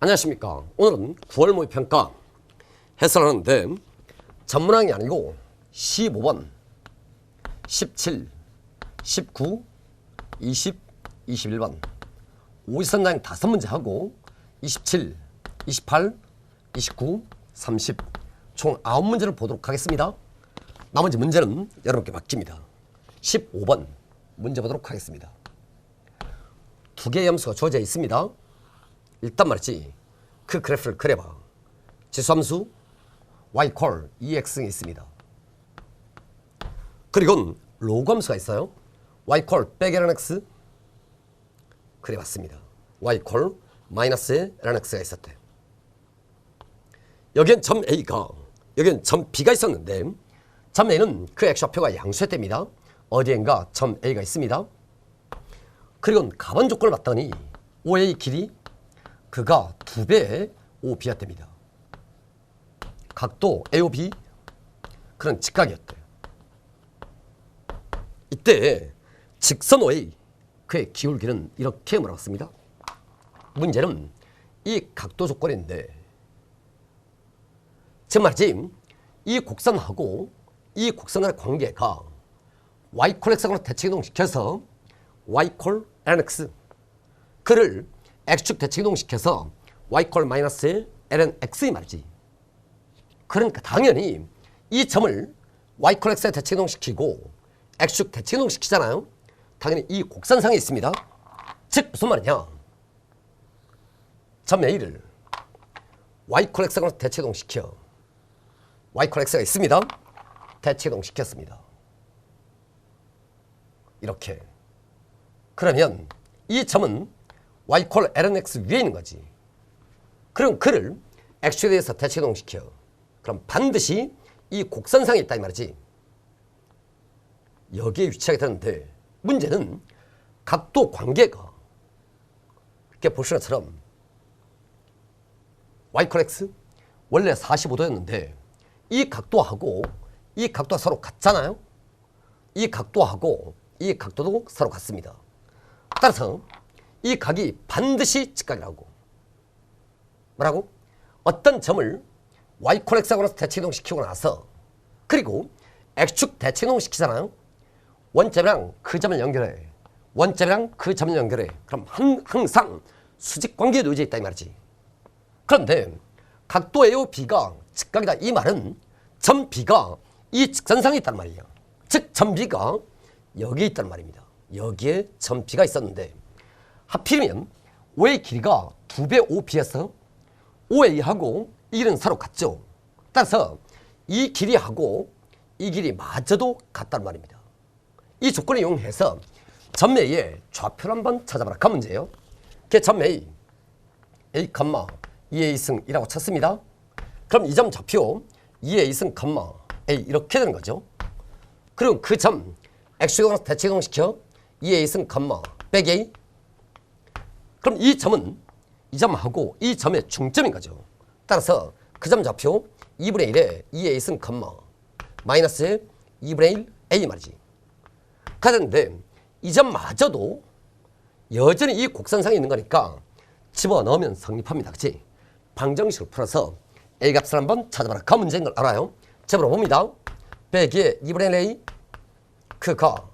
안녕하십니까. 오늘은 9월 모의평가 해설하는데 전문항이 아니고 15번, 17, 19, 20, 21번 5위선장 5문제 하고 27, 28, 29, 30 총 9문제를 보도록 하겠습니다. 나머지 문제는 여러분께 맡깁니다. 15번 문제 보도록 하겠습니다. 두 개의 함수가 주어져 있습니다. 일단 말이지 그 그래프를 그려봐. 지수함수 y 콜 ex이 있습니다. 그리고 로그 함수가 있어요. y 콜 빼기 lnx 그려봤습니다. y 콜 마이너스 lnx가 있었대. 여기엔 점 A가 여기엔 점 B가 있었는데 점 A는 그 x좌표가 양수했답니다. 어디엔가 점 A가 있습니다. 그리고 가번 조건을 봤더니 OA 길이 그가 2배의 OB였답니다. 각도 AOB 그런 직각이었대. 이때 직선 OA 그의 기울기는 이렇게 물어봤습니다. 문제는 이 각도 조건인데 즉 말이지 이 곡선하고 이 곡선의 관계가 y 콜 x으로 대칭이동시켜서 y 콜 lnx 그를 x축 대칭이동시켜서 y 콜 마이너스 lnx이 말이지. 그러니까 당연히 이 점을 y 콜 x에 대칭이동시키고 x축 대칭이동시키잖아요. 당연히 이 곡선상에 있습니다. 즉 무슨 말이냐, 점 A를 y 콜 x로 대칭이동시켜 y 콜 x가 있습니다. 대칭이동시켰습니다. 이렇게. 그러면 이 점은 y 콜 lnx 위에 있는 거지. 그럼 그를 x축에 대해서 대칭이동시켜. 그럼 반드시 이 곡선상에 있다 이 말이지. 여기에 위치하게 되는데 문제는 각도 관계가 이렇게 보시는 것처럼 y 콜 x 원래 45도였는데 이 각도하고 이 각도가 서로 같잖아요. 이 각도하고 이 각도도 서로 같습니다. 따라서 이 각이 반드시 직각이라고. 뭐라고? 어떤 점을 y 콜 x하고 대칭이동시키고 나서 그리고 x축 대칭이동시키잖아요. 원점이랑 그 점을 연결해. 원점이랑 그 점을 연결해. 그럼 항상 수직관계에 놓여져 있다 이 말이지. 그런데 각도 AOB가 직각이다 이 말은 점 B가 이 직선상에 있단 말이야. 즉 점 B가 여기에 있단 말입니다. 여기에 점 B가 있었는데 하필이면 OA 길이가 2배 OB에서 OA하고 이 길이는 서로 같죠. 따라서 이 길이하고 이 길이 마저도 같단 말입니다. 이 조건을 이용해서 점 A의 좌표를 한번 찾아봐라. 그 문제예요. 그 점 A, A, 2A승이라고 쳤습니다. 그럼 이 점 좌표 2A승, A 이렇게 되는 거죠. 그럼 그 점 X축으로 대칭이동시켜 2A승, 빼기 A. 그럼 이 점은 이 점하고 이 점의 중점인 거죠. 따라서 그 점 좌표 2분의 1에 2A승, 마이너스 2분의 1 A 말이지. 그런데 이 점마저도 여전히 이 곡선상에 있는 거니까 집어넣으면 성립합니다. 그치? 방정식으로 풀어서 A 값을 한번 찾아봐라. 그 문제인 걸 알아요. 재물어봅니다. 빼기에 2분의 1 A 그가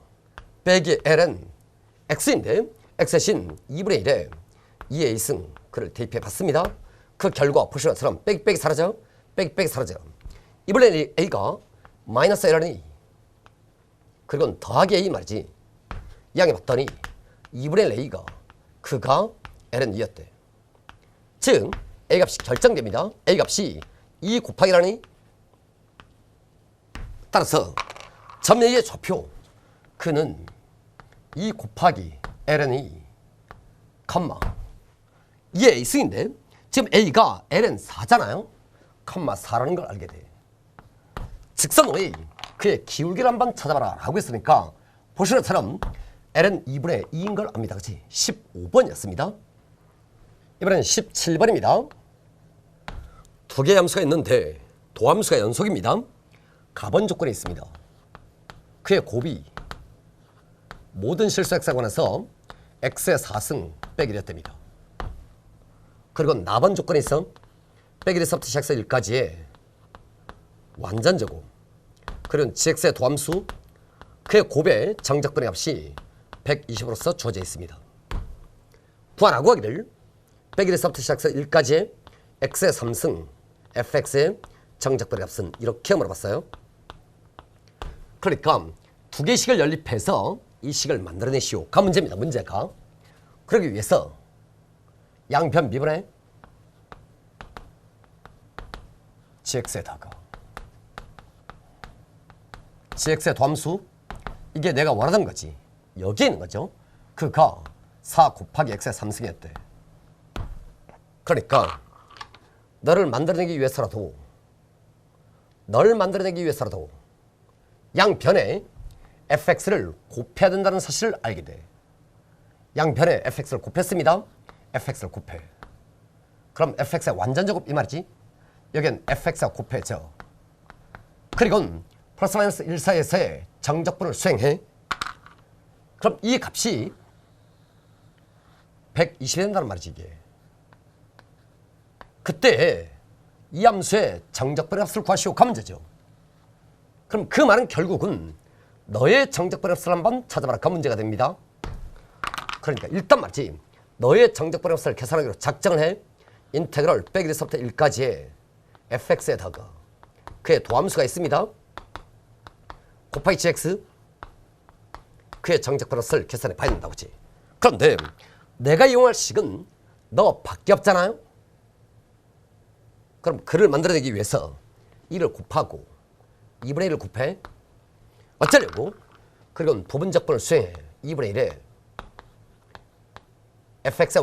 빼기 L은 X인데 X 대신 2분의 1에 2A승 그를 대입해 봤습니다. 그 결과 보시는 것처럼 빼기 사라져. 빼기 사라져. 2분의 1 A가 마이너스 L은 그리고 더하기 A 말이지. 이항해 봤더니 2분의 1 A가 그가 L은 2였대. 즉 A 값이 결정됩니다. A 값이 2 곱하기 L이 따라서 점 A의 좌표 그는 2 곱하기 L은 2, 2의 A승인데 지금 A가 L은 4잖아요. 4라는 걸 알게 돼. 직선 OA 그의 기울기를 한번 찾아봐라 라고 했으니까 보시는 것처럼 L은 2분의 2인 걸 압니다. 그치? 15번이었습니다. 이번엔 17번입니다. 두 개의 함수가 있는데 도함수가 연속입니다. 가번 조건이 있습니다. 그의 곱이 모든 실수 x에 관해서 x의 4승 빼기 1이 됩니다. 그리고 나번 조건이 있어. 백일에서부터 시작해서 1까지의 완전제곱 그리고 gx의 도함수 그의 곱의 정적분의 값이 120으로서 주어져 있습니다. 구하라고 하기를 백일에서부터 시작해서 1까지의 x의 3승 fx의 정적분의 값은 이렇게 물어봤어요. 그러니까 두 개의 식을 연립해서 이 식을 만들어내시오 가 문제입니다. 문제가. 그러기 위해서 양변 미분의 gx에다가 gx의 도함수 이게 내가 원하던 거지. 여기에 있는 거죠. 그가 4 곱하기 x의 3승이었대. 그러니까 너를 만들어내기 위해서라도 양변에 fx를 곱해야 된다는 사실을 알게 돼. 양변에 fx를 곱했습니다. fx를 곱해. 그럼 fx의 완전제곱 이 말이지. 여긴 fx가 곱해져. 그리고 플러스 마이너스 1 사이에서의 정적분을 수행해. 그럼 이 값이 120이 된다는 말이지 이게. 그때 이 함수의 정적분의 값을 구하시오 가 문제죠. 그럼 그 말은 결국은 너의 정적분의 값을 한번 찾아봐라 가 문제가 됩니다. 그러니까 일단 말이지. 너의 정적분의 값을 계산하기로 작정을 해. 인테그럴 백일에서부터 1까지의 fx에다가 그의 도함수가 있습니다. 곱하기 gx 그의 정적분의 값을 계산해 봐야 된다고 그치. 그런데 내가 이용할 식은 너 밖에 없잖아요. 그럼 그를 만들어내기 위해서 1을 곱하고 2분의 1을 곱해. 어쩌려고? 그리고 부분적분을 수행해. 2분의 1에 fx의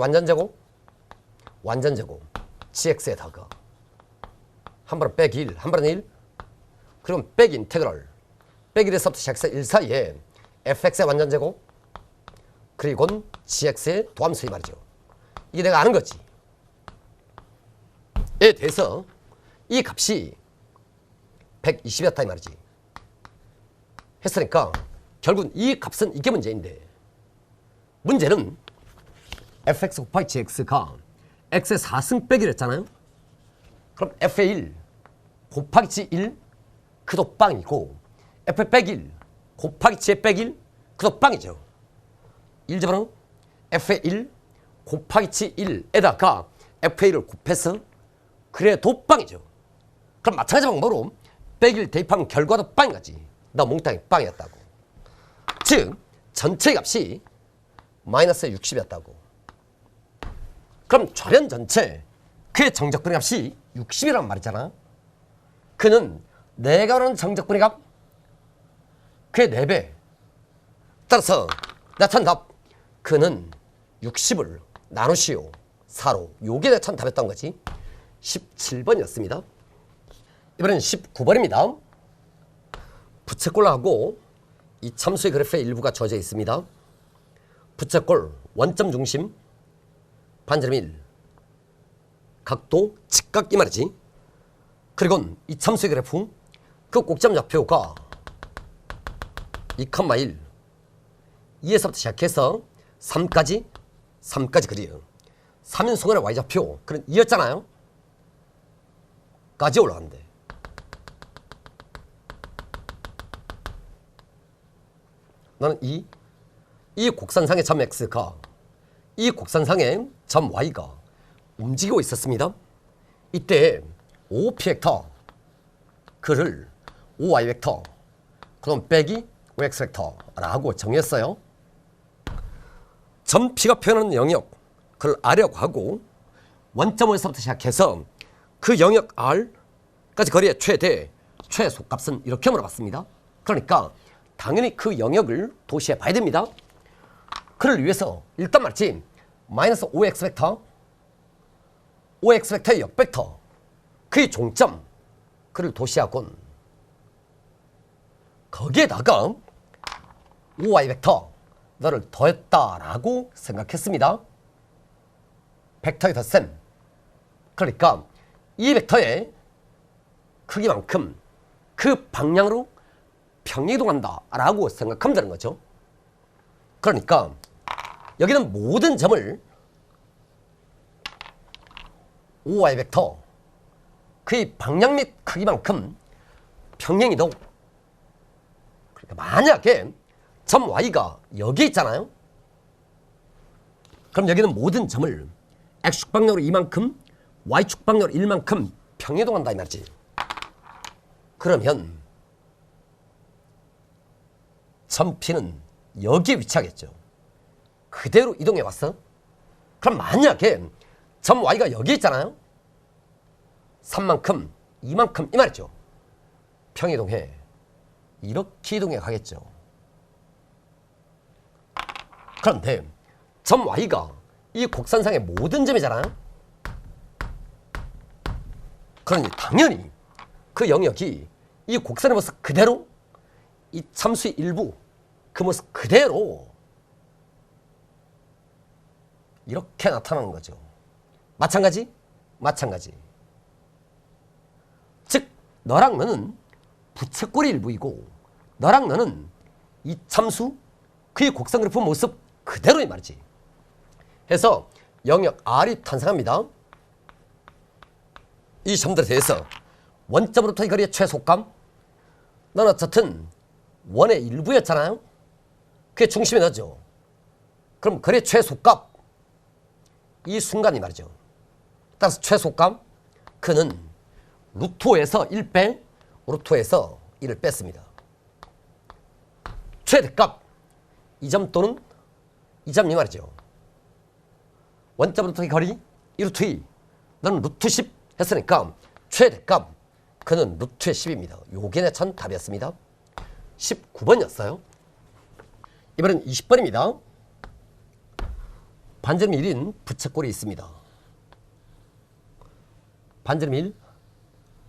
완전제곱 gx에다가 한 번은 빼기 1, 한 번은 1 그리고 빼기 인테그럴 빼기 1에서부터 시작해서 1 사이에 fx의 완전제곱 그리고 gx의 도함수 이 말이죠. 이게 내가 아는 거지. 에 대해서 이 값이 120이었다 이 말이지. 했으니까 결국 이 값은 이게 문제인데 문제는 fx 곱하기 gx가 x의 4승 빼기를 했잖아요. 그럼 f의 1 곱하기 g 1 그도 빵이고 f 빼기 1 곱하기 g의 빼기 1 그도 빵이죠. 1 집어넣어 f의 1 곱하기 g 1에다가 f의 1을 곱해서 그래야 도빵이죠. 그럼 마찬가지 방법으로 빼기 1 대입하면 결과도 빵인 거지. 나 몽땅이 빵이었다고. 즉 전체 값이 마이너스 60이었다고. 그럼 좌변 전체 그의 정적분의 값이 60이란 말이잖아. 그는 내가 원하는 정적분의 값 그의 4배. 따라서 나타난 답 그는 60을 나누시오 4로. 요게 나타난 답이었던 거지. 17번이었습니다. 이번엔 19번입니다. 부채꼴하고 이 참수의 그래프의 일부가 주어져 있습니다. 부채꼴 원점 중심 반지름 1 각도 직각 이 말이지. 그리고 이 참수의 그래프 그 꼭지점 좌표가 2,1 2에서부터 시작해서 3까지 그려요. 3인승원의 y좌표 그런 2였잖아요. 까지 올라간대. 나는 이 곡선상의 점 x가 이 곡선상의 점 y가 움직이고 있었습니다. 이때 OP 벡터 그를 OY 벡터 그럼 빼기 OX 벡터라고 정했어요. 점 P가 표현하는 영역 그걸 R이라고 하고 원점 O에서부터 시작해서 그 영역 R까지 거리의 최소값은 이렇게 물어봤습니다. 그러니까 당연히 그 영역을 도시해 봐야 됩니다. 그를 위해서 일단 말이지 마이너스 OX 벡터의 역벡터 그의 종점 그를 도시하곤 거기에다가 OY 벡터 너를 더했다라고 생각했습니다. 벡터의 덧셈. 그러니까 이 벡터의 크기만큼 그 방향으로 평행이동한다 라고 생각하면 되는 거죠. 그러니까 여기는 모든 점을 OY 벡터 그의 방향 및 크기만큼 평행이동. 그러니까 만약에 점 Y가 여기 있잖아요. 그럼 여기는 모든 점을 X축 방향으로 이만큼 Y축 방향으로 1만큼 평행이동한다 이 말이지. 그러면 점 P는 여기에 위치하겠죠. 그대로 이동해 왔어. 그럼 만약에 점 Y가 여기 있잖아요. 3만큼 2만큼 이 말이죠. 평이동해. 이렇게 이동해 가겠죠. 그런데 점 Y가 이 곡선상의 모든 점이잖아요. 그러니 당연히 그 영역이 이 곡선의 모습 그대로 이 참수의 일부 그 모습 그대로 이렇게 나타나는 거죠. 마찬가지? 마찬가지. 즉 너랑 너는 부채꼴의 일부이고 너랑 너는 이 참수 그의 곡선 그래프 모습 그대로 이 말이지. 해서 영역 R이 탄생합니다. 이 점들에 대해서 원점으로부터의 거리의 최소값 너는 어쨌든 원의 일부였잖아요. 그게 중심에 넣죠. 그럼 거리의 최소값 이 순간이 말이죠. 따라서 최소값 그는 루트5에서 1 빼 루트5에서 1을 뺐습니다. 최대값 이 점 또는 이 점 이 말이죠. 원점부터의 거리 1루트2 너는 루트10 했으니까 최대값 그는 루트의 10입니다. 요게 내 천 답이었습니다. 19번이었어요. 이번엔 20번입니다. 반지름 1인 부채꼴이 있습니다. 반지름 1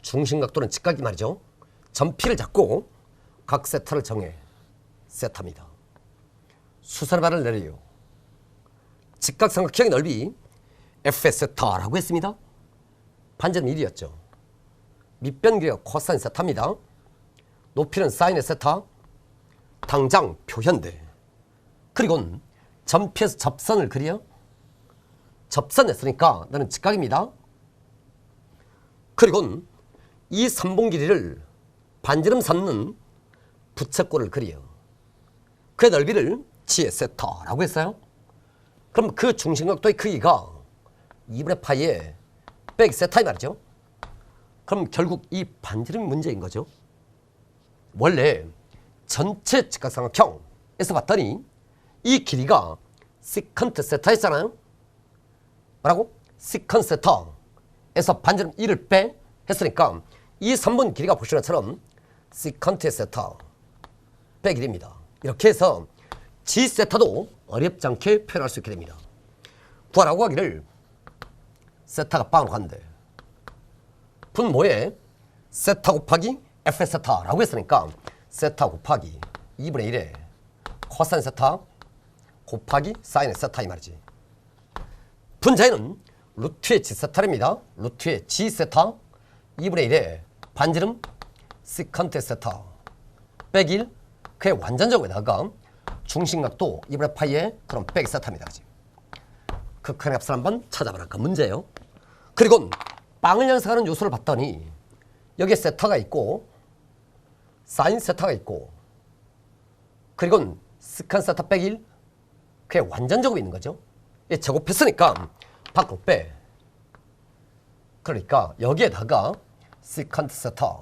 중심각도는 직각이 말이죠. 점 P를 잡고 각 세타를 정해 세타입니다. 수선발을 내려요. 직각삼각형의 넓이 F의 세타라고 했습니다. 반지름 1이었죠. 밑변 길이가 코사인 세타입니다. 높이는 사인의 세타. 당장 표현대. 그리고 점 P에서 접선을 그려. 접선 했으니까 나는 직각입니다. 그리고 이 삼봉 길이를 반지름 삼는 부채꼴을 그려. 그의 넓이를 G의 세타라고 했어요. 그럼 그 중심각도의 크기가 2분의 파이에 빼기 세타이 말이죠. 그럼 결국 이 반지름이 문제인 거죠. 원래 전체 직각삼각형에서 봤더니 이 길이가 시컨트 세타였잖아요. 뭐라고? 시컨트 세타에서 반지름 1을 빼 했으니까 이 3번 길이가 보시는 것처럼 시컨트의 세타 빼기 1입니다. 이렇게 해서 G 세타도 어렵지 않게 표현할 수 있게 됩니다. 구하라고 하기를 세타가 빵으로 간대. 분모에 세타 곱하기 F 세타라고 했으니까 세타 곱하기 2분의 1에 코사인 세타 곱하기 사인의 세타 이 말이지. 분자에는 루트의 G 세타입니다. 루트의 G 세타 2분의 1에 반지름 시컨트 세타 빼기 1 그의 완전적으로다가 중심각도 2분의 파이에 그럼 빼기 세타입니다. 극한의 값을 한번 찾아보라. 그 문제예요. 그리고 빵을 형성하는 요소를 봤더니 여기에 세타가 있고 사인 세타가 있고 그리고 시컨 세타 빼기 1 그게 완전적으로 있는 거죠. 제곱했으니까 밖으로 빼. 그러니까 여기에다가 시컨트 세타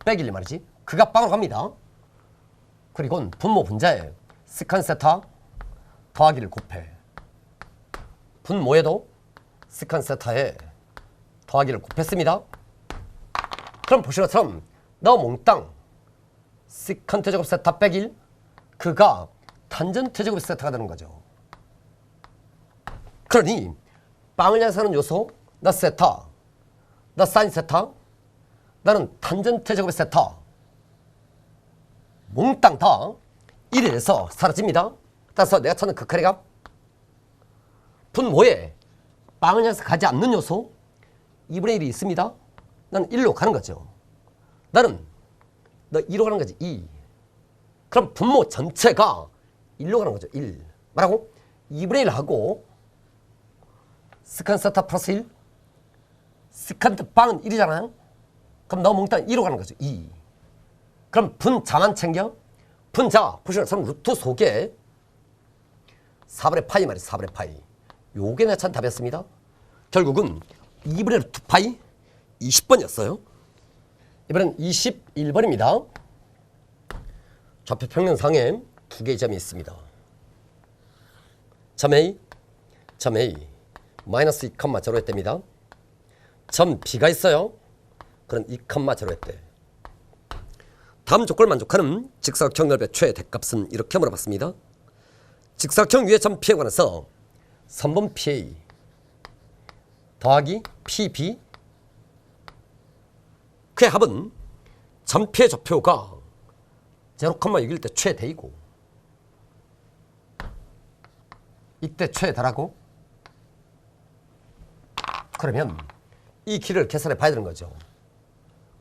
빼기 1 말이지. 그가 빵으로 갑니다. 그리고 분모 분자에 시컨 세타 더하기를 곱해. 분모에도 시컨 세타에 더하기를 곱했습니다. 그럼 보시는 것처럼 너 몽땅 시컨트 제곱 세타 빼기 1 그가 탄젠트 제곱 세타가 되는 거죠. 그러니 빵을 형성하는 요소 나 세타 나 사인 세타 나는 탄젠트 제곱의 세타 몽땅 다 1에서 사라집니다. 따라서 내가 찾는 극한의 값 분모에 빵을 향해서 가지 않는 요소 2분의 1이 있습니다. 나는 1로 가는 거죠. 나는 너 2로 가는 거지. 2. 그럼 분모 전체가 1로 가는 거죠. 1. 뭐라고? 2분의 1 하고 시컨 세타 플러스 1 세컨드 방은 1이잖아요. 그럼 너 몽땅 2로 가는 거죠. 2. 그럼 분자만 챙겨. 분자 보시면 저는 루트 속에 4분의 파이 말이에요. 4분의 파이. 요게 내 찬 답이었습니다. 결국은 2분의 루트 파이 20번이었어요. 이번엔 21번입니다. 좌표 평면상에 두 개의 점이 있습니다. 점 A, 점 A, 마이너스 2,0에 뗍니다. 점 B가 있어요. 그런 2,0에 때. 다음 조건을 만족하는 직사각형 넓이의 최대 대값은 이렇게 물어봤습니다. 직사각형 위의 점 P에 관해서 선분 PA 더하기 PB 그의 합은 점 P의 좌표가 0,6일 때 최대이고 이때 최대라고? 그러면 이 길을 계산해 봐야 되는 거죠.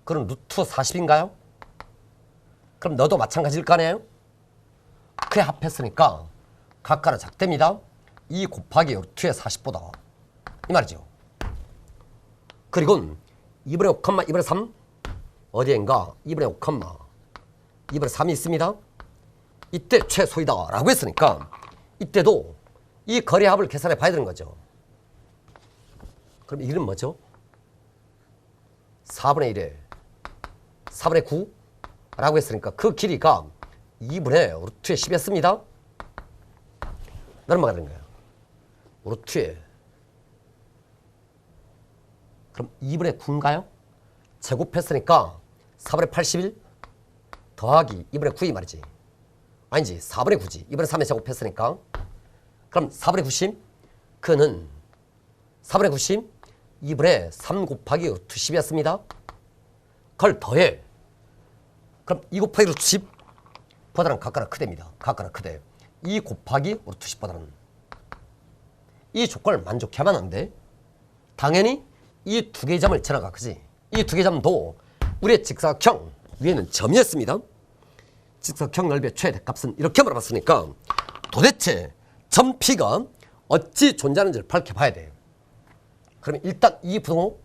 그럼 루트 40인가요? 그럼 너도 마찬가지일 거 아니에요? 그에 합했으니까 각각은 작됩니다. 2 곱하기 루트의 40보다 이 말이죠. 그리고 2분의 5, 2분의 3 어디엔가 2분의 5, 2분의 3이 있습니다. 이때 최소이다 라고 했으니까 이때도 이 거리의 합을 계산해 봐야 되는 거죠. 그럼 이 길은 뭐죠? 4분의 1에 4분의 9 라고 했으니까 그 길이가 2분의 루트의 10이었습니다. 넘어가는 거예요. 루트에 그럼 2분의 9인가요? 제곱했으니까 4분의 81 더하기 2분의 9이 말이지. 아니지 4분의 9지. 2분의 3에 제곱했으니까 그럼 4분의 90 그는 4분의 90 2분의 3 곱하기 루트 10이었습니다. 그걸 더해. 그럼 2 곱하기 루트 10보다는 각각은 크대입니다. 각각은 크대. 2 곱하기 루트 10보다는. 이 조건을 만족해야만 하는데 당연히 이 두 개의 점을 지나가. 그지? 이 두 개의 점도 우리의 직사각형 위에는 점이었습니다. 직사각형 넓이의 최대값은 이렇게 물어봤으니까 도대체 점 P가 어찌 존재하는지를 밝혀봐야 돼요. 그러면 일단 이 부등호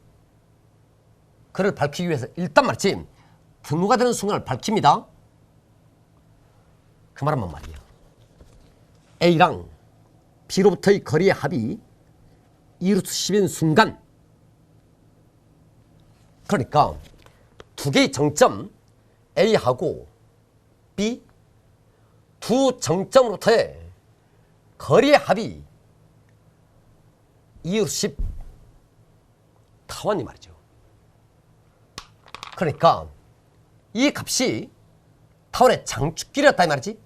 그를 밝히기 위해서 일단 말이지 등호가 되는 순간을 밝힙니다. 그 말은 뭔 말이야? A랑 B로부터의 거리의 합이 2루트 10인 순간 그러니까 두 개의 정점 A하고 B 두 정점으로부터의 거리의 합이 2루트 10 타원이 말이죠. 그러니까 이 값이 타원의 장축길이었다 이 말이지.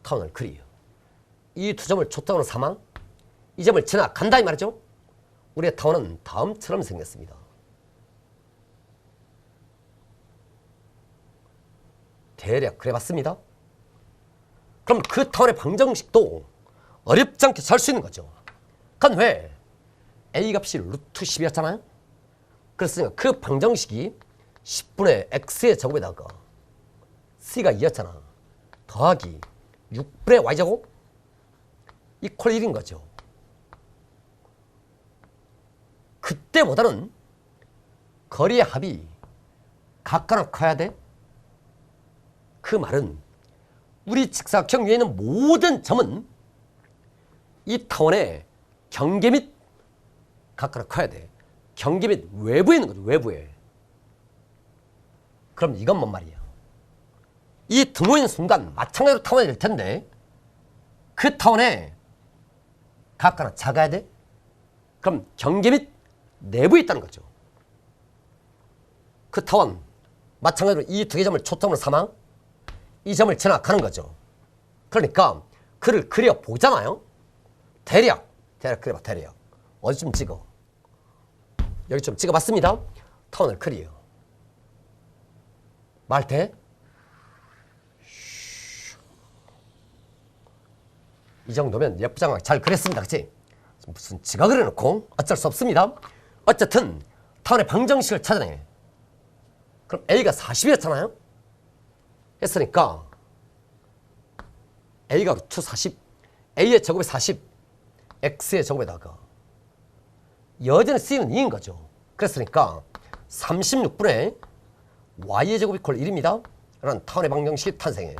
타원을 그리요. 이 두 점을 초점으로 삼아 이 점을 지나간다 이 말이죠. 우리의 타원은 다음처럼 생겼습니다. 대략 그래봤습니다. 그럼 그 타원의 방정식도 어렵지 않게 잘 수 있는 거죠. 그건 왜? A 값이 루트 10이었잖아요. 그랬으니까 그 방정식이 10분의 x의 제곱에다가 c가 2였잖아. 더하기 6분의 y제곱 이퀄 1인 거죠. 그때보다는 거리의 합이 각각은 커야 돼. 그 말은 우리 직사각형 위에 있는 모든 점은 이 타원의 경계 및 각각은 커야 돼. 경계 및 외부에 있는 거죠. 외부에. 그럼 이건 뭔 말이야? 이 등호인 순간 마찬가지로 타원이 될 텐데 그 타원에 각각은 작아야 돼. 그럼 경계 및 내부에 있다는 거죠. 그 타원 마찬가지로 이 두 개 점을 초점으로 삼아 이 점을 지나가는 거죠. 그러니까 그를 그려보잖아요. 대략 그려봐. 대략 어디 좀 찍어. 여기 좀 찍어봤습니다. 타원을 그려요. 말 돼? 이 정도면 예쁘장하게 잘 그렸습니다. 그치? 무슨 지가 그려놓고 어쩔 수 없습니다. 어쨌든 타원의 방정식을 찾아내. 그럼 A가 40이었잖아요. 했으니까 A가 루트 40 A의 제곱이 40 X의 제곱에다가 여전히 C는 2인 거죠. 그랬으니까 36분의 Y의 제곱이 콜 1입니다. 라는 타원의 방정식이 탄생해.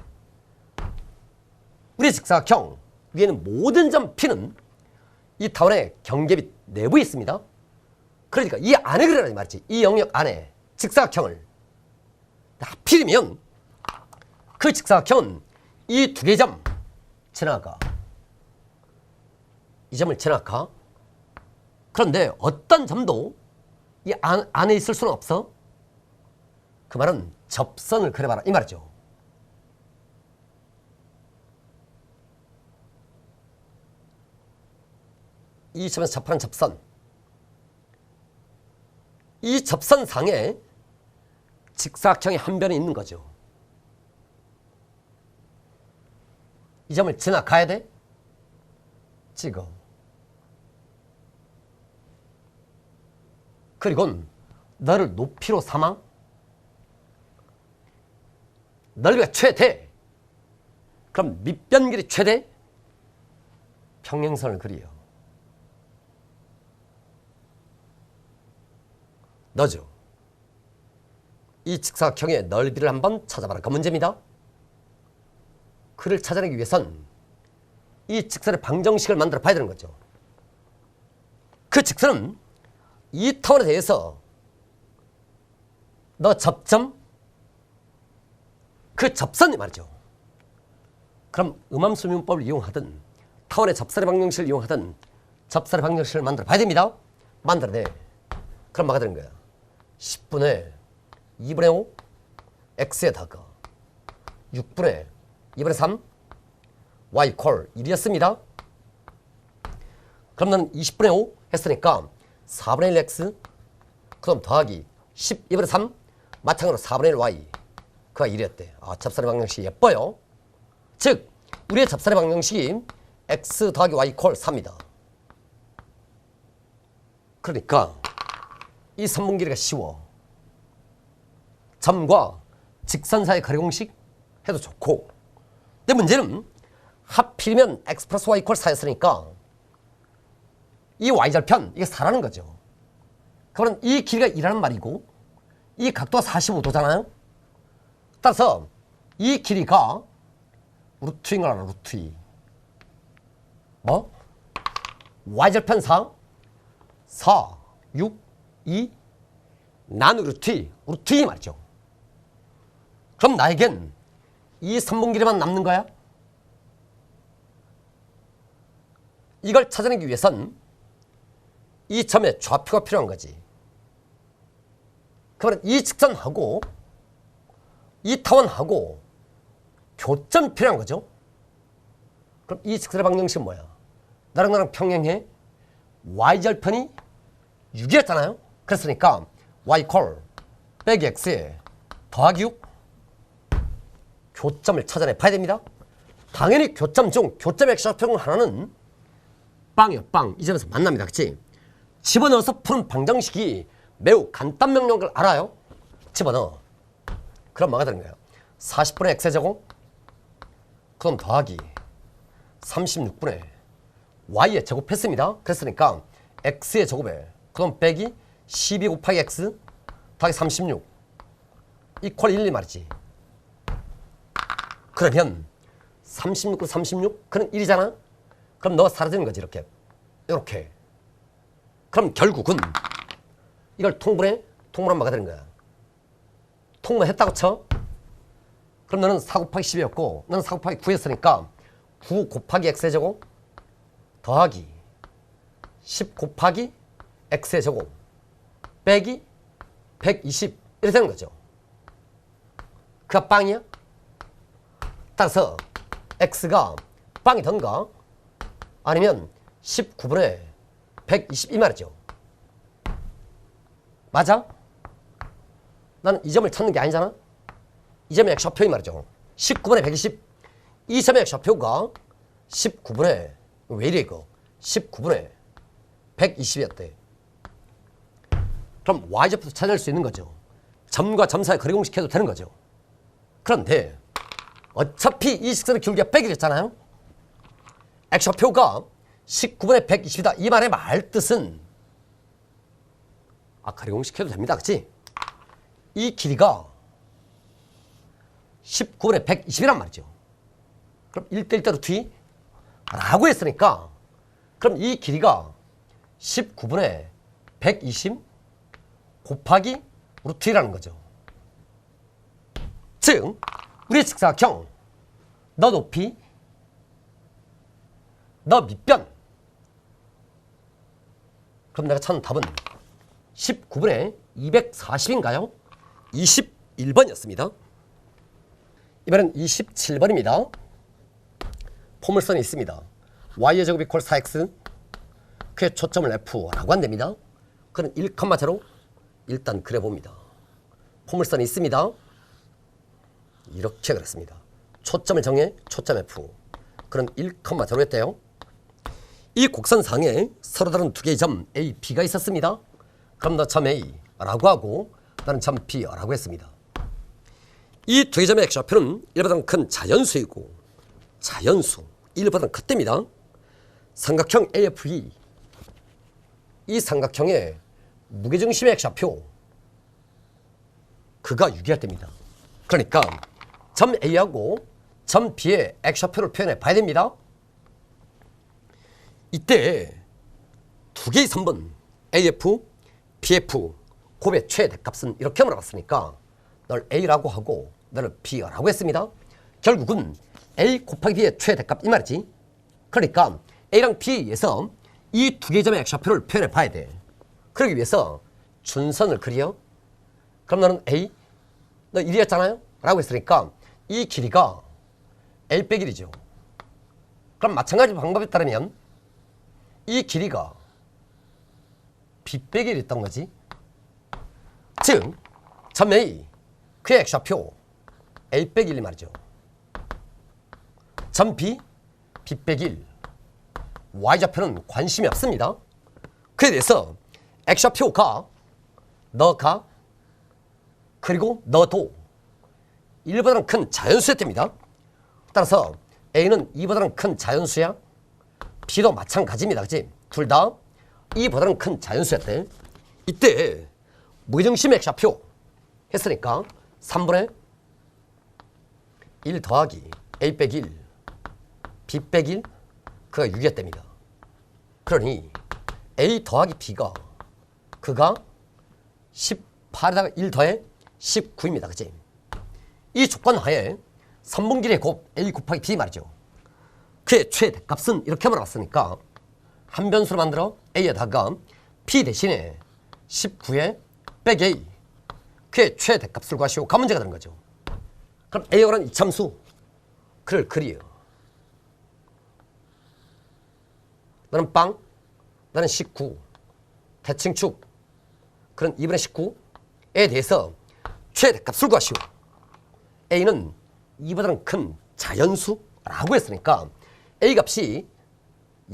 우리 직사각형 위에는 모든 점 P는 이 타원의 경계빛 내부에 있습니다. 그러니까 이 안에 그리라는 말이지. 이 영역 안에 직사각형을 하필이면 그 직사각형은 이 두 개의 점 지나가. 이 점을 지나가. 그런데 어떤 점도 이 안에 있을 수는 없어. 그 말은 접선을 그려봐라 이 말이죠. 이 점에서 접하는 접선. 이 접선상에 직사각형이 한 변에 있는 거죠. 이 점을 지나가야 돼? 찍어. 그리고 너를 높이로 삼아. 넓이가 최대. 그럼 밑변 길이 최대. 평행선을 그려. 너죠. 이 직사각형의 넓이를 한번 찾아봐라. 그 문제입니다. 그를 찾아내기 위해선 이 직선의 방정식을 만들어 봐야 되는 거죠. 그 직선은 이 타원에 대해서 너 접점, 그 접선이 말이죠. 그럼 음함수명법을 이용하든 타원의 접선의 방정식을 이용하든 접선의 방정식을 만들어 봐야 됩니다. 만들어내. 그럼 뭐가 되는 거야? 10분의 2분의 5 x에다가 6분의 2분의 3 y 콜 1이었습니다. 그럼 나는 20분의 5 했으니까 4분의 1 x 그럼 더하기 12분의 3 마찬가지로 4분의 1 y 그가 1이었대. 아, 접선의 방정식이 예뻐요. 즉 우리의 접선의 방정식이 x 더하기 y 콜 3이다. 그러니까 이 선분 길이가 쉬워. 점과 직선 사이 거리 공식 해도 좋고. 근데 문제는 하필이면 x 플러스 y 이퀄 4였으니까 이 y절편 이게 4라는 거죠. 그러면 이 길이가 2라는 말이고 이 각도가 45도잖아요. 따라서 이 길이가 루트인 걸 알아. 루트 2. 뭐? y절편 4 4 6 2 나누기 루트 2 루트 2 말이죠. 그럼 나에겐 이 선분 길이만 남는 거야? 이걸 찾아내기 위해선 이 점의 좌표가 필요한 거지. 그러면 이 직선하고 이 타원하고 교점 필요한 거죠. 그럼 이 직선의 방정식은 뭐야? 나랑 평행해. y절편이 6이었잖아요. 그랬으니까 y 콜 빼기 x에 더하기 6 교점을 찾아내 봐야 됩니다. 당연히 교점 중 교점의 X좌표는 하나는 빵이요. 빵. 이 점에서 만납니다. 그치? 집어넣어서 푸는 방정식이 매우 간단 명령인 걸 알아요. 집어넣어. 그럼 뭐가 되는 거예요? 40분의 X제곱 그럼 더하기 36분의 Y의 제곱했습니다. 그랬으니까 X의 제곱에 그럼 빼기 12 곱하기 X 더하기 36 이퀄 1이 말이지. 그러면 36 그 36 그는 1이잖아. 그럼 너가 사라지는 거지. 이렇게. 그럼 결국은 이걸 통분하면 뭐가 되는 거야? 통분했다고 쳐. 그럼 너는 4 곱하기 10이었고 너는 4 곱하기 9였으니까 9 곱하기 x의 제곱 더하기 10 곱하기 x의 제곱 빼기 120 이렇게 되는 거죠. 그가 빵이야? 따라서 x가 빵이던가 아니면 19분의 120 이 말이죠. 맞아? 나는 이 점을 찾는 게 아니잖아. 이 점의 X좌표 이 말이죠. 19분의 120 이 점의 X좌표가 19분의 왜 이래 이거 19분의 120이었대. 그럼 Y좌표도 찾을 수 있는 거죠. 점과 점 사이 거리 공식해도 되는 거죠. 그런데 어차피 이 직선의 길이가 빼기로 했잖아요. X좌표가 19분의 120이다. 이 말의 말뜻은 가리공식해도 됩니다. 그치? 이 길이가 19분의 120이란 말이죠. 그럼 1대1 루트 2라고 했으니까 그럼 이 길이가 19분의 120 곱하기 루트 2라는 거죠. 즉 우리 직사각형 너 높이 너 밑변, 그럼 내가 찾는 답은 19분의 240인가요? 21번이었습니다. 이번엔 27번입니다. 포물선이 있습니다. y의 제곱 이퀄 4x, 그의 초점을 f라고 한답니다. 그는 1,0 일단 그려봅니다. 포물선이 있습니다. 이렇게 그렸습니다. 초점을 정해 초점 f, 그는 1,0 했대요. 이 곡선상에 서로 다른 두 개의 점 A, B가 있었습니다. 그럼 너 점 A라고 하고 나는 점 B라고 했습니다. 이 두 개의 점의 x좌표는 1보다 큰 자연수이고 자연수 1보다 크답니다. 삼각형 AFE, 이 삼각형의 무게중심의 x좌표 그가 유기할 때입니다. 그러니까 점 A하고 점 B의 x좌표를 표현해 봐야 됩니다. 이때 두 개의 선분 AF, BF 곱의 최대값은 이렇게 물어봤으니까 널 A라고 하고 너를 B라고 했습니다. 결국은 A 곱하기 B의 최대값 이 말이지. 그러니까 A랑 B에 의해서 이 두 개의 점의 x좌표를 표현해 봐야 돼. 그러기 위해서 준선을 그려. 그럼 너는 A, 너 1이었잖아요? 라고 했으니까 이 길이가 L 빼기 1이죠. 그럼 마찬가지 방법에 따르면 이 길이가 B 빼기 1이 있던 거지. 즉 점 A, 그의 x좌표 A 빼기 1 말이죠. 점 B, B 빼기 1. y좌표는 관심이 없습니다. 그에 대해서 x좌표가 너가 그리고 너도 1보다는 큰 자연수의 때입니다. 따라서 A는 2보다는 큰 자연수야. B도 마찬가지입니다. 그치? 둘 다 2보다는 큰 자연수였대. 이때 무게중심의 x좌표 했으니까 3분의 1 더하기 A 빼기 1 B 빼기 1 그가 6이었답니다. 그러니 A 더하기 B가 그가 18에다가 1 더해 19입니다. 그치? 이 조건 하에 선분길의 곱 A 곱하기 B 말이죠. 그의 최대값은 이렇게 물어봤으니까 한 변수로 만들어 A에다가 B 대신에 19에 빼기 A, 그의 최대값을 구하시오. 가 문제가 되는 거죠. 그럼 A가 라는 이참수 그를 그리요. 너는 빵, 나는 19, 대칭축, 그런 2분의 19에 대해서 최대값을 구하시오. A는 2보다는 큰 자연수라고 했으니까 A 값이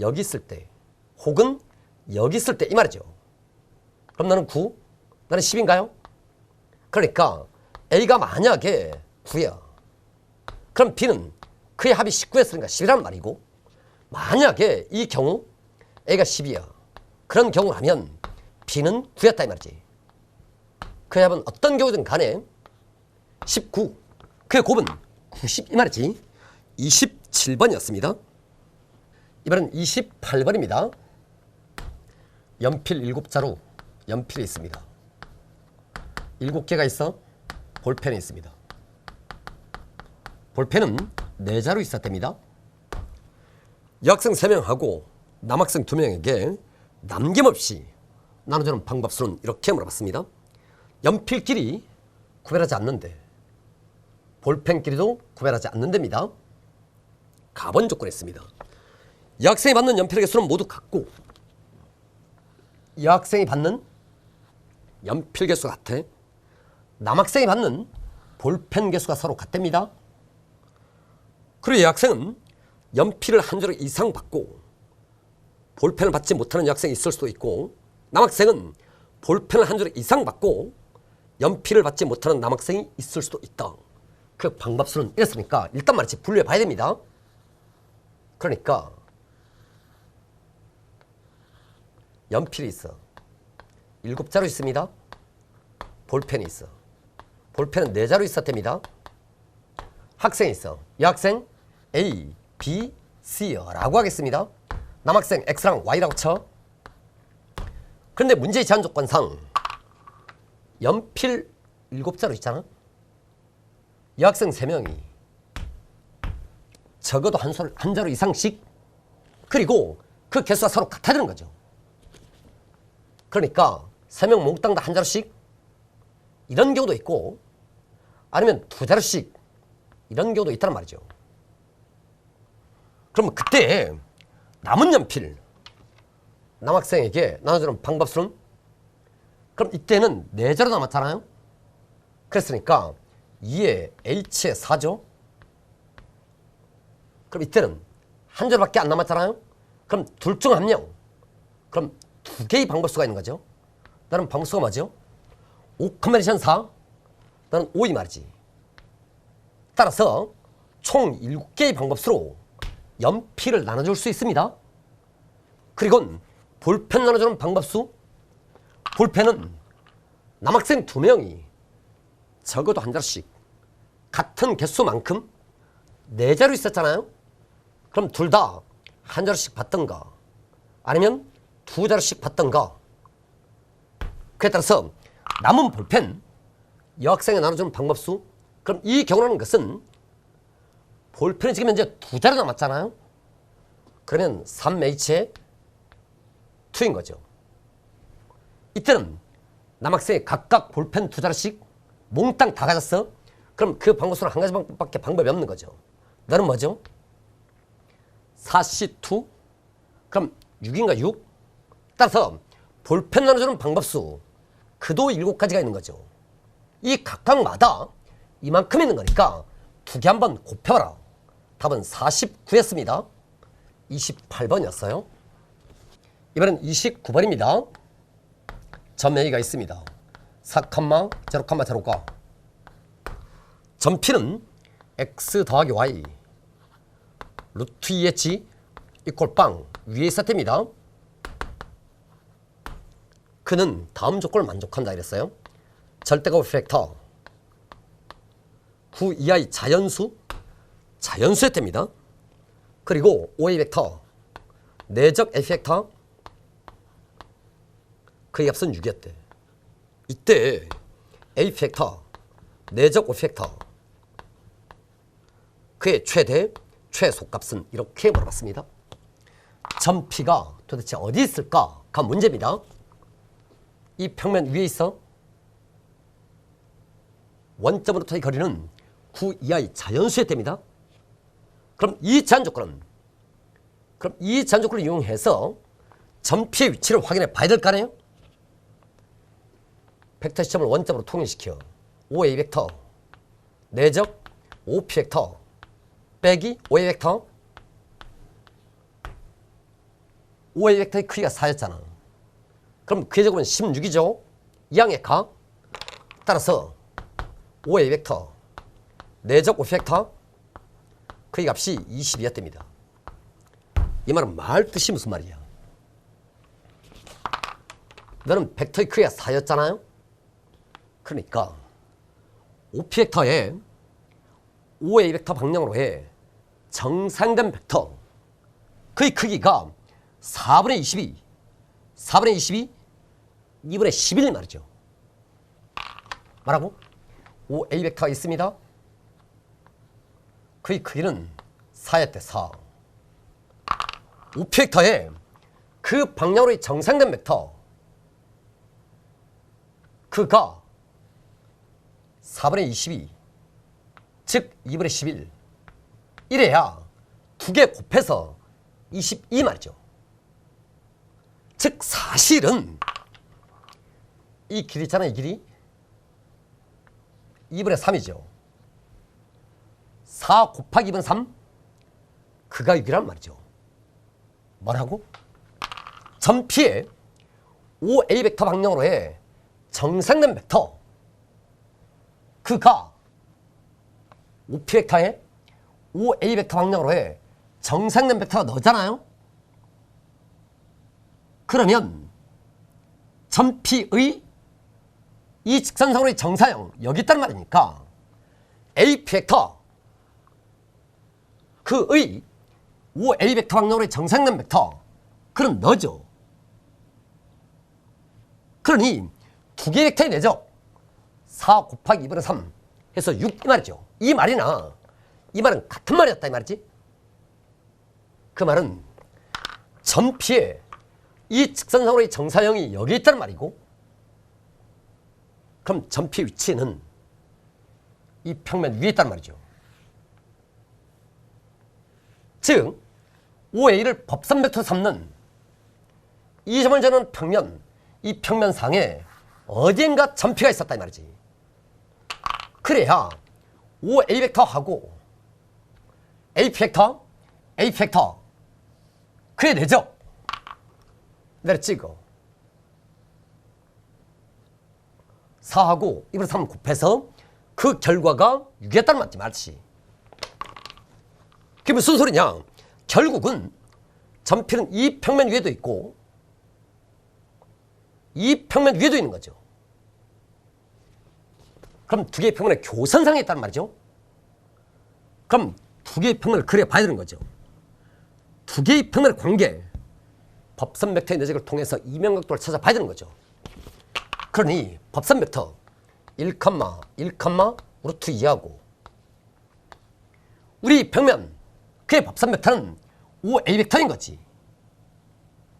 여기 있을 때 혹은 여기 있을 때 이 말이죠. 그럼 나는 9, 나는 10인가요? 그러니까 A가 만약에 9야. 그럼 B는 그의 합이 19였으니까 10이란 말이고, 만약에 이 경우 A가 10이야. 그런 경우라면 B는 9였다 이 말이지. 그의 합은 어떤 경우든 간에 19, 그의 곱은 90 이 말이지. 27번이었습니다. 이번엔 28번입니다. 연필 7자루, 연필이 있습니다. 7개가 있어 볼펜이 있습니다. 볼펜은 4자루 있었답니다. 여학생 3명하고 남학생 2명에게 남김없이 나눠주는 방법수는 이렇게 물어봤습니다. 연필끼리 구별하지 않는데 볼펜끼리도 구별하지 않는답니다. 가번 조건이 있습니다. 여학생이 받는 연필의 개수는 모두 같고 여학생이 받는 연필 개수가 같아. 남학생이 받는 볼펜 개수가 서로 같답니다. 그리고 여학생은 연필을 한 자루 이상 받고 볼펜을 받지 못하는 여학생이 있을 수도 있고, 남학생은 볼펜을 한 자루 이상 받고 연필을 받지 못하는 남학생이 있을 수도 있다. 그 방법수는 이랬으니까 일단 말이지 분류해 봐야 됩니다. 그러니까 연필이 있어. 7자로 있습니다. 볼펜이 있어. 볼펜은 4자로 있었답니다. 학생이 있어. 여학생 A, B, C라고 하겠습니다. 남학생 X랑 Y라고 쳐. 그런데 문제의 제한 조건상 연필 7자로 있잖아. 여학생 3명이 적어도 한 자루 이상씩, 그리고 그 개수가 서로 같아야 되는 거죠. 그러니까 3명 몽땅 다 한 자루씩 이런 경우도 있고, 아니면 2자루씩 이런 경우도 있다는 말이죠. 그러면 그때 남은 연필 남학생에게 나눠주는 방법수는, 그럼 이때는 4자루 남았잖아요. 그랬으니까 2에 H에 4죠. 그럼 이때는 한 자루밖에 안 남았잖아요. 그럼 둘 중 한 명, 그럼 2개의 방법수가 있는 거죠. 나는 방법수가 뭐죠? 5 컨비네이션 4, 나는 5이 말이지. 따라서 총 7개의 방법수로 연필을 나눠줄 수 있습니다. 그리고 볼펜 나눠주는 방법수, 볼펜은 남학생 2명이 적어도 한 자루씩 같은 개수만큼 4자루 있었잖아요. 그럼 둘 다 한 자루씩 받던가 아니면 2자루씩 받던가. 그에 따라서 남은 볼펜 여학생에 나눠주는 방법수, 그럼 이 경우라는 것은 볼펜이 지금 현재 2자루 남았잖아요. 그러면 3H에 2인 거죠. 이때는 남학생이 각각 볼펜 2자루씩 몽땅 다 가졌어. 그럼 그 방법수는 한 가지밖에 방법이 없는 거죠. 너는 뭐죠? 4C2, 그럼 6인가 6? 따라서 볼펜 나눠주는 방법수 그도 7가지가 있는 거죠. 이 각각마다 이만큼 있는 거니까 2개 한번 곱해봐라. 답은 49였습니다. 28번이었어요. 이번엔 29번입니다. 점A가 있습니다. 4, 0, 0가 점 P는 X 더하기 Y 루트 2H 이꼴 빵 위에 있었답니다. 그는 다음 조건을 만족한다 이랬어요. 절대값 팩터 9 이하의 자연수였답니다. 그리고 OA 벡터 내적 A 팩터 그의 값은 6이었대. 이때 A 팩터 내적 O 팩터 그의 최대 최소값은 이렇게 물어봤습니다. 점 P가 도대체 어디 있을까가 문제입니다. 이 평면 위에 있어. 원점으로부터의 거리는 9 이하의 자연수에 됩니다. 그럼 이 제한 조건을 이용해서 점 P의 위치를 확인해 봐야 될 거 아니에요? 벡터 시점을 원점으로 통일시켜. OA 벡터 내적 OP 벡터 빼기 OA 벡터. OA 벡터의 크기가 4였잖아. 그럼 그의 제곱은 16이죠. 이항의 각. 따라서 OA 벡터 내적 OP 벡터 그의 값이 22였답니다. 이 말은 말 뜻이 무슨 말이야? 너는 벡터의 크기가 4였잖아요. 그러니까 OP 벡터에 OA 벡터 방향으로 해 정상된 벡터 그의 크기가 4분의 22 2분의 11 말이죠. 뭐라고? OA 벡터가 있습니다. 그의 크기는 4였대. 4. OP 벡터에 그 방향으로의 정상된 벡터 그가 4분의 22 즉 2분의 11 이래야 2개 곱해서 22 말이죠. 즉 사실은 이 길이 있잖아요. 이 길이 2분의 3이죠. 4 곱하기 2분의 3 그가 6이란 말이죠. 뭐라고? 점 P에 OA 벡터 방향으로 해 정상된 벡터 그가 OP 벡터에 OA 벡터 방향으로 해 정상된 벡터가 너잖아요. 그러면 점P의 이 직선상으로의 정사형 여기 있단 말이니까 A 벡터 그의 5A 벡터 방향으로의 정사형된 벡터 그럼 너죠. 그러니 두 개의 벡터의 내적 4 곱하기 2분의 3 해서 6 이 말이죠. 이 말이나 이 말은 같은 말이었다 이 말이지. 그 말은 점P의 이 직선상으로의 정사형이 여기 있다는 말이고, 그럼 점P의 위치는 이 평면 위에 있다는 말이죠. 즉 5A를 법선 벡터로 삼는 이 점을 저는 평면, 이 평면상에 어디엔가 점P가 있었다 이 말이지. 그래야 5A 벡터하고 AP 벡터, A 벡터 그의 내적 내려 찍어 4하고 2분의 3 곱해서 그 결과가 6이었다는 말이지 말지. 그게 무슨 소리냐? 결국은 점P는 이 평면 위에도 있고 이 평면 위에도 있는 거죠. 그럼 두 개의 평면의 교선상에 있다는 말이죠. 그럼 두 개의 평면을 그려봐야 되는 거죠. 두 개의 평면의 관계, 법선 벡터의 내적을 통해서 이면각도를 찾아봐야 되는 거죠. 그러니 법선 벡터 1, 1, 루트 2하고 우리 평면, 그의 법선 벡터는 5A 벡터인 거지.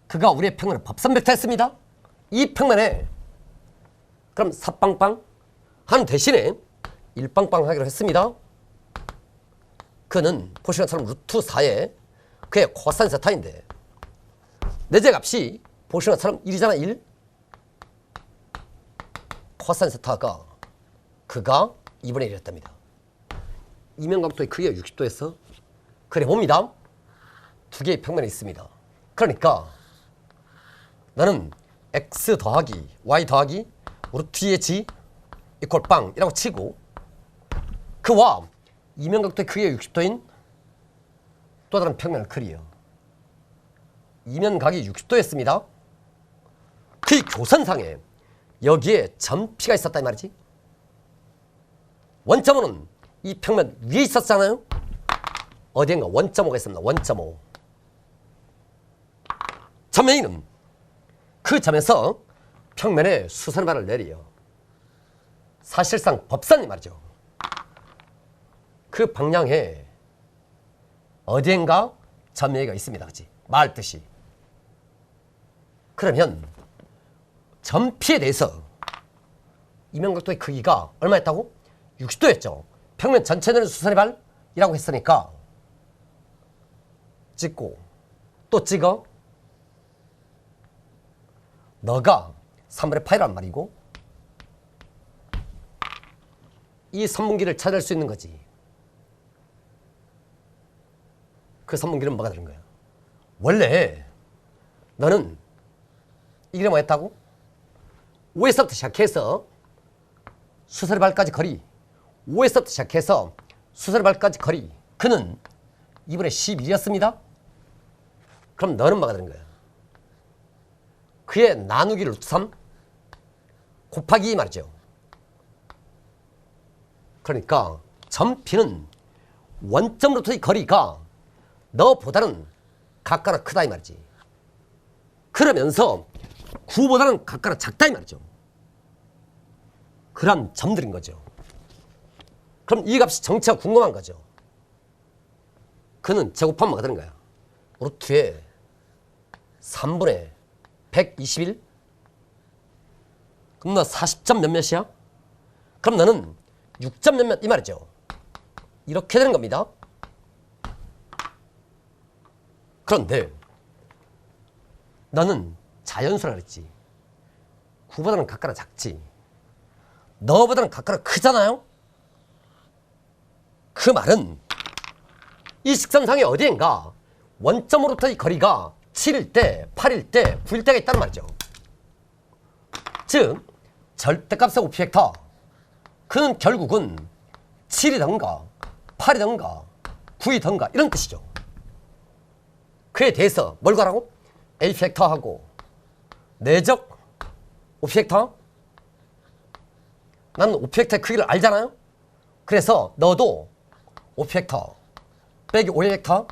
그가 우리의 평면을 법선 벡터였습니다. 이 평면에 그럼 4빵빵 하는 대신에 1빵빵 하기로 했습니다. 그는 보시는 것처럼 루트 4에 그의 코사인 세타인데 내재값이 보시는 것처럼 1이잖아 1. 코사인 세타가 그가 2분의 1이었답니다. 이면각도의 크기가 60도였어. 그래 봅니다. 두 개의 평면이 있습니다. 그러니까 나는 x 더하기 y 더하기 루트 2의 g 이퀄 빵이라고 치고 그와 이면각도의 크기가 60도인 또 다른 평면을 그리어. 이면각이 60도였습니다. 그 교선상에 여기에 점P가 있었다 이 말이지. 원점은 이 평면 위에 있었잖아요. 어디엔가 원점5가 있습니다. 원점5. 점 A는 그 점에서 평면에 수선발을 내리어 사실상 법선이 말이죠. 그 방향에 어디엔가 점 A가 있습니다. 그치? 말 뜻이. 그러면 점P에 대해서 이면각도의 크기가 얼마였다고? 60도였죠. 평면 전체 내는 수선의 발이라고 했으니까 찍고 또 찍어. 너가 3분의 파이란 말이고 이 선분기를 찾을 수 있는 거지. 그 선분기는 뭐가 되는 거야? 원래 너는 이게 뭐였다고? 5에서부터 시작해서 수선의 발까지 거리 5에서부터 시작해서 수선의 발까지 거리 그는 2분의 11이었습니다. 그럼 너는 뭐가 되는 거야? 그의 나누기 루트 3 곱하기 2 말이죠. 그러니까 점P는 원점으로부터의 거리가 너보다는 각가나 크다 이 말이지. 그러면서 9보다는 각가나 작다 이 말이죠. 그런 점들인 거죠. 그럼 이 값이 정체가 궁금한 거죠. 그는 제곱하면 뭐가 되는 거야? 루트에 3분의 121? 그럼 너 40점 몇몇이야? 그럼 너는 6점 몇몇 이 말이죠. 이렇게 되는 겁니다. 그런데 너는 자연수라 그랬지. 9보다는 각가나 작지. 너보다는 각가나 크잖아요. 그 말은 이 직선상의 어디엔가 원점으로부터의 거리가 7일 때, 8일 때, 9일 때가 있다는 말이죠. 즉 절대값의 OP 벡터 그는 결국은 7이던가 8이던가 9이던가 이런 뜻이죠. 그에 대해서 뭘 가라고? A 벡터하고 내적 5p벡터? 나는 5p벡터의 크기를 알잖아요? 그래서 너도 5p벡터 빼기 5p벡터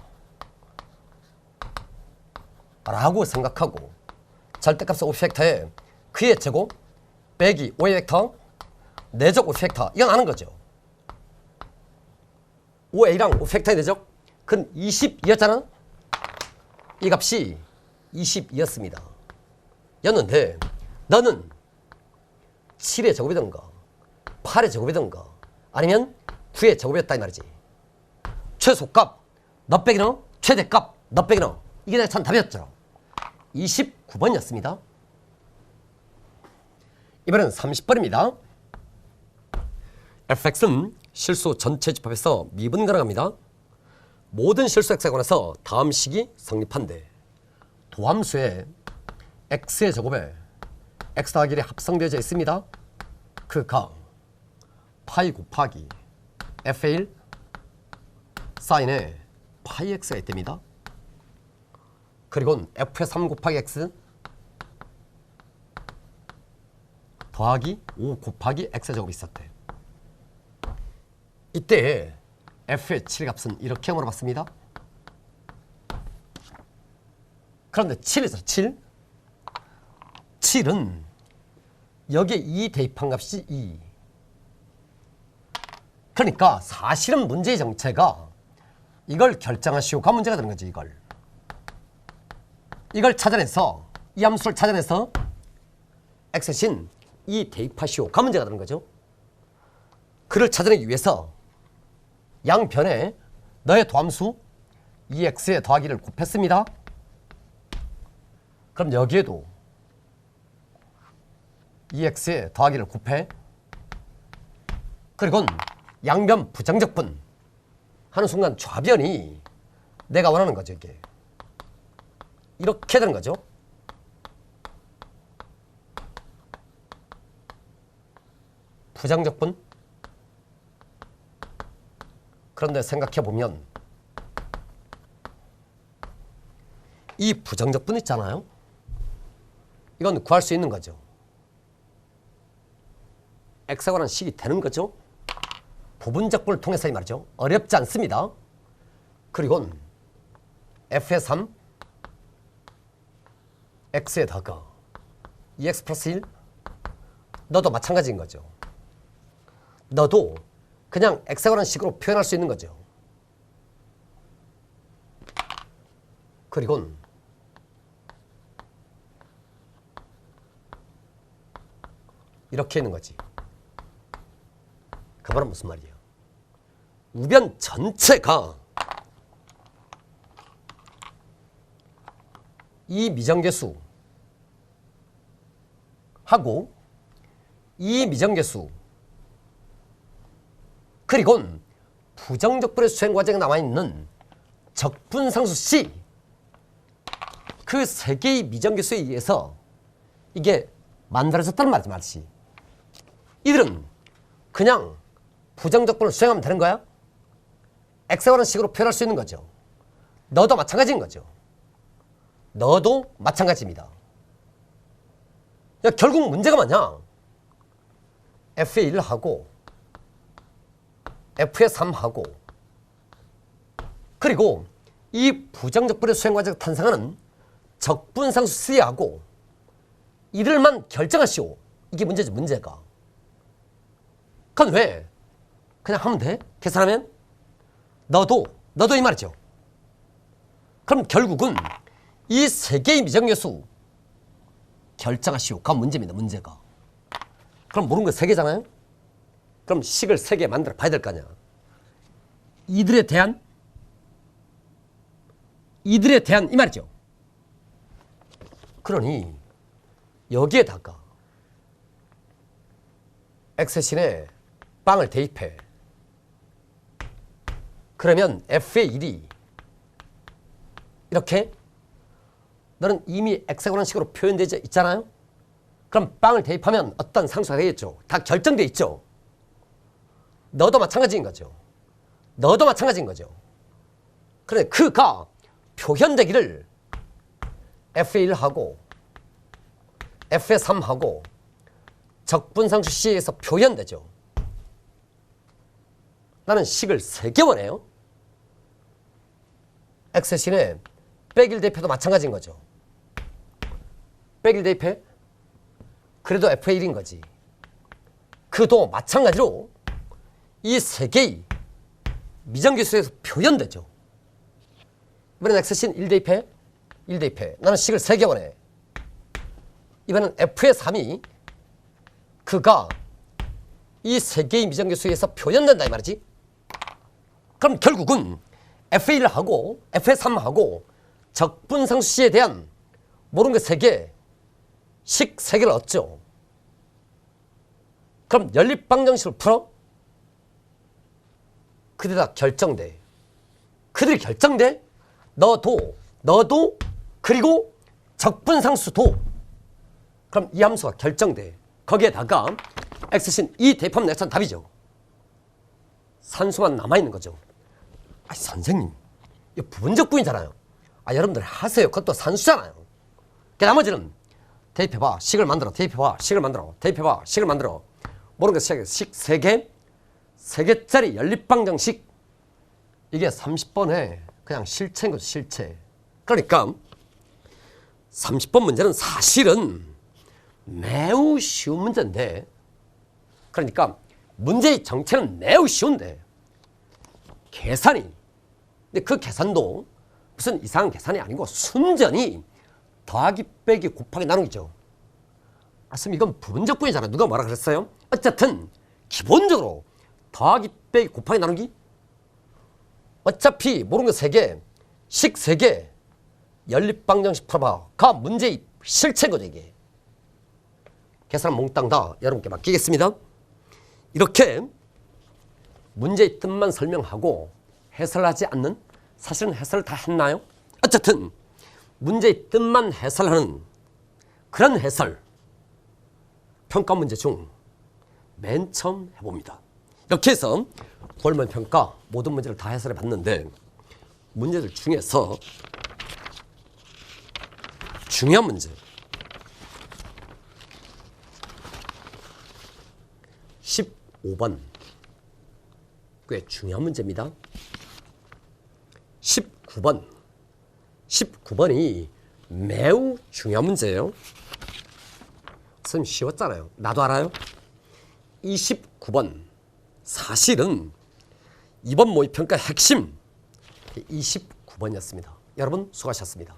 라고 생각하고 절대값의 5p벡터에 그의 제곱 빼기 5p벡터 내적 5p벡터 이건 아는 거죠. 5a랑 5p벡터의 내적 그건 22였잖아. 이 값이 22였습니다. 였는데 너는 7의 제곱이든가 8의 제곱이든가 아니면 9의 제곱이었다 이 말이지. 최소값 너 빼기 너 최대값 너 빼기 너 이게 내가 참 답이었죠. 29번이었습니다. 이번엔 30번입니다. fx는 실수 전체 집합에서 미분 가능합니다. 모든 실수 x에 관해서 다음 식이 성립한데 도함수에 x의 제곱에 x 더하기 1이 합성되어져 있습니다. 그가 파이 곱하기 f의 1 사인에 파이 x가 있답니다. 그리고 f의 3 곱하기 x 더하기 5 곱하기 x의 제곱이 있었대. 이때 f의 7 값은 이렇게 물어봤습니다. 그런데 7에서 7 7은 여기에 2 대입한 값이 2. 그러니까 사실은 문제의 정체가 이걸 결정하시오가 문제가 되는 거지. 이걸 찾아내서 이 함수를 찾아내서 x신 2 대입하시오가 문제가 되는 거죠. 그를 찾아내기 위해서 양변에 너의 도함수 2x의 더하기를 곱했습니다. 그럼 여기에도 2x의 더하기를 곱해. 그리고 양변 부정적분 하는 순간 좌변이 내가 원하는 거죠. 이게 이렇게 되는 거죠. 부정적분. 그런데 생각해보면 이 부정적분 있잖아요. 이건 구할 수 있는 거죠. x에 관한 식이 되는 거죠. 부분적분을 통해서 이 말이죠. 어렵지 않습니다. 그리고 f의 3 x에다가 2x 플러스 1 너도 마찬가지인 거죠. 너도 그냥 x에 관한 식으로 표현할 수 있는 거죠. 그리고 이렇게 있는 거지. 그 말은 무슨 말이야? 우변 전체가 이 미정계수 하고 이 미정계수 그리고 부정적분의 수행 과정에 남아있는 적분상수 C 그 세 개의 미정계수에 의해서 이게 만들어졌다는 말이지. 이들은 그냥 부정적분을 수행하면 되는 거야. x에 관한 식으로 표현할 수 있는 거죠. 너도 마찬가지인 거죠. 너도 마찬가지입니다. 야, 결국 문제가 뭐냐? f의 1하고 f의 3하고 그리고 이 부정적분의 수행 과정에서 탄생하는 적분상수 C하고 이들만 결정하시오. 이게 문제죠. 문제가. 그건 왜? 그냥 하면 돼? 계산하면? 너도 이 말이죠. 그럼 결국은 이 세 개의 미정계수 결정하시오가 문제입니다. 문제가. 그럼 모르는 거 세 개잖아요? 그럼 식을 세 개 만들어 봐야 될 거 아니야. 이들에 대한 이 말이죠. 그러니 여기에다가 x신에 빵을 대입해. 그러면 f의 1이 이렇게 너는 이미 x에 관한 식으로 표현되어 있잖아요. 그럼 빵을 대입하면 어떤 상수가 되겠죠. 다 결정되어 있죠. 너도 마찬가지인 거죠. 너도 마찬가지인 거죠. 그런데 그가 표현되기를 f의 1하고 f의 3하고 적분상수 C에서 표현되죠. 나는 식을 3개 원해요. X신의 백일 대표도 마찬가지인 거죠. 백일 대표 그래도 F의 1인 거지. 그도 마찬가지로 이 3개의 미정계수에서 표현되죠. 이번엔 X신 1대입해 1대입해 나는 식을 3개 원해. 이번엔 F의 3이 그가 이 3개의 미정계수에서 표현된다 이 말이지. 그럼 결국은 F1하고 F3하고 적분상수 C에 대한 모르는 게 3개, 식 3개를 얻죠. 그럼 연립방정식을 풀어? 그들이 다 결정돼. 그들이 결정돼? 너도 그리고 적분상수도. 그럼 이 함수가 결정돼. 거기에다가 X신 2 대입하면 X는 답이죠. 산수만 남아있는 거죠. 아 선생님 이거 부분적 부인잖아요. 아 여러분들 하세요. 그것도 산수잖아요. 그 나머지는 대입해봐 식을 만들어 대입해봐 식을 만들어 대입해봐 식을 만들어 모르는 거 식 3개 3개짜리 연립방정식. 이게 30번에 그냥 실체인 거죠. 실체. 그러니까 30번 문제는 사실은 매우 쉬운 문제인데, 그러니까 문제의 정체는 매우 쉬운데 계산이, 근데 그 계산도 무슨 이상한 계산이 아니고 순전히 더하기 빼기 곱하기 나누기죠. 아, 선생님 이건 부분적 분이잖아요. 누가 뭐라 그랬어요? 어쨌든 기본적으로 더하기 빼기 곱하기 나누기. 어차피 모르는 거 3개, 식 3개, 연립방정식 풀어봐. 가 문제의 실체인 거죠 이게. 계산 몽땅 다 여러분께 맡기겠습니다. 이렇게 문제의 뜻만 설명하고 해설하지 않는, 사실은 해설을 다 했나요? 어쨌든 문제의 뜻만 해설하는 그런 해설 평가 문제 중 맨 처음 해봅니다. 이렇게 해서 9월 평가 모든 문제를 다 해설해 봤는데, 문제들 중에서 중요한 문제 15번 꽤 중요한 문제입니다. 19번이 매우 중요한 문제예요. 선생님 쉬웠잖아요. 나도 알아요. 29번 사실은 이번 모의평가 핵심 29번이었습니다. 여러분 수고하셨습니다.